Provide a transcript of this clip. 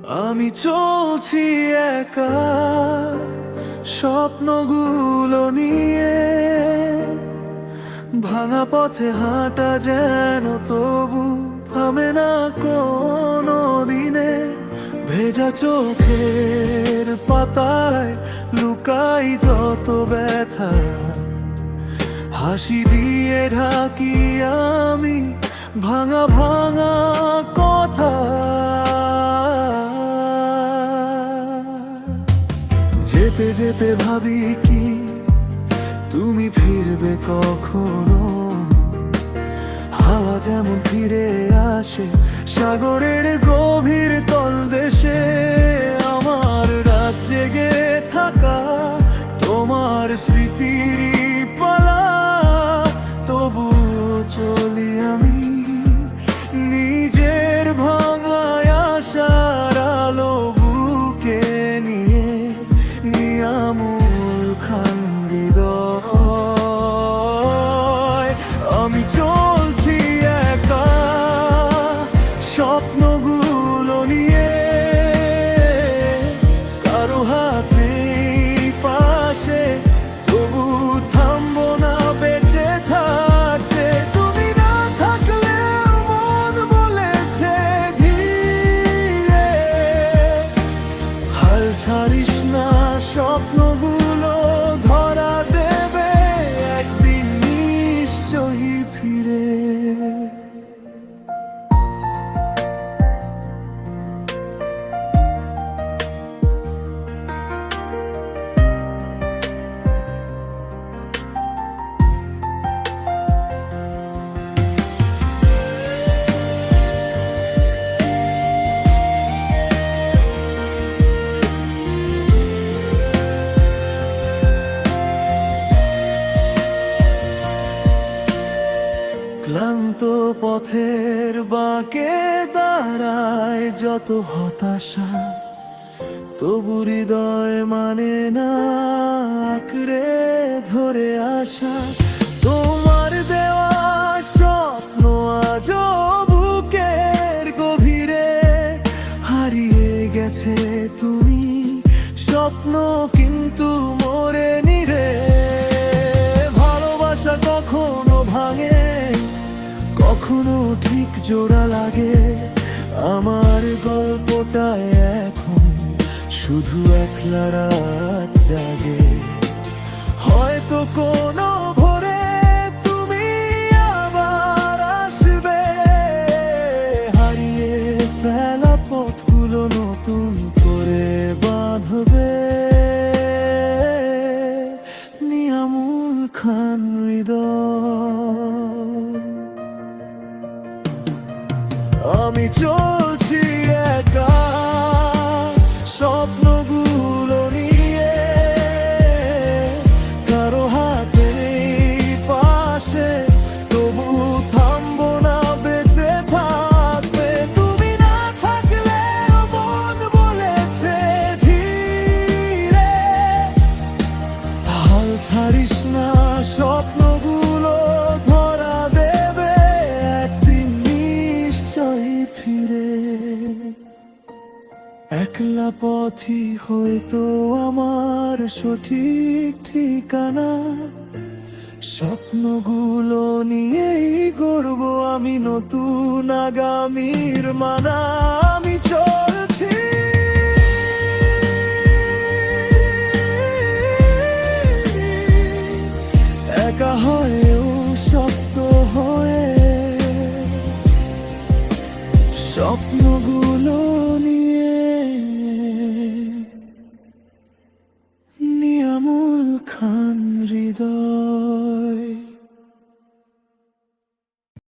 আমি চলছি একা স্বপ্নগুলো নিয়ে, ভাঙা পথে হাঁটা যেন তবু থামে না কোনো দিনে। ভেজা চোখের পাতায় লুকাই যত ব্যথা, হাসি দিয়ে ঢাকি আমি ভাঙা ভাঙা কথা। যেতে যেতে ভাবি কি তুমি ফিরবে কখনো, হাওয়া যেমন ফিরে আসে সাগরের গভীর তলদেশে। আমার রাত জেগে থাকা তোমার স্মৃতির পালা, তবু চলি আমি নিজের ভাঙায় আশার আলো বুকে নিয়ে। নিয়ামুল খান হৃদয়, আমি চলছি একা স্বপ্নগুলো নিয়ে, কারো হাত নেই পাশে তবু থামবো না বেঁচে থাকতে। তুমি না থাকলে মন বলেছে ধীরে, হাল ছাড়িস না স্বপ্নগুলো ধরা দেবে একদিন নিশ্চয়ই ফিরে। ক্লান্ত পথের বাঁকে দাঁড়ায় যত হতাশা, তবু হৃদয় মানে না আঁকড়ে ধরে আসা। তোমার দেওয়া স্বপ্ন আজ বুকের গভীরে হারিয়ে গেছে। তুমি স্বপ্ন কিন্তু মরে নিরে। ভালোবাসা কখনো ভাঙে, কখনো ঠিক জোড়া লাগে। আমার গল্পটায় এখন শুধু একলা রাত জাগে। হয়তো কোনো ভোরে তুমি আবার আসবে, হারিয়ে ফেলা পথগুলো নতুন করে বাঁধবে। নিয়ামুল খান হৃদয়, আমি চলছি একা স্বপ্নগুলো নিয়ে, কারো হাতে নেই পাশে তবু থামবো না বেঁচে থাকতে। তুমি না থাকলে মন বলেছে ধীরে, হাল ছাড়িস না স্বপ্নগুলো ধরা দেবে একদিন নিশ্চয়ই ফিরে। একলা পথই হয়তো আমার সঠিক ঠিকানা, স্বপ্নগুলো নিয়েই গড়ব আমি নতুন আগামীর মানা। আমি চলছি একা হয়েও শক্ত হয়ে, স্বপ্নগুলো নিয়ে। নিয়ামুল খান হৃদয়।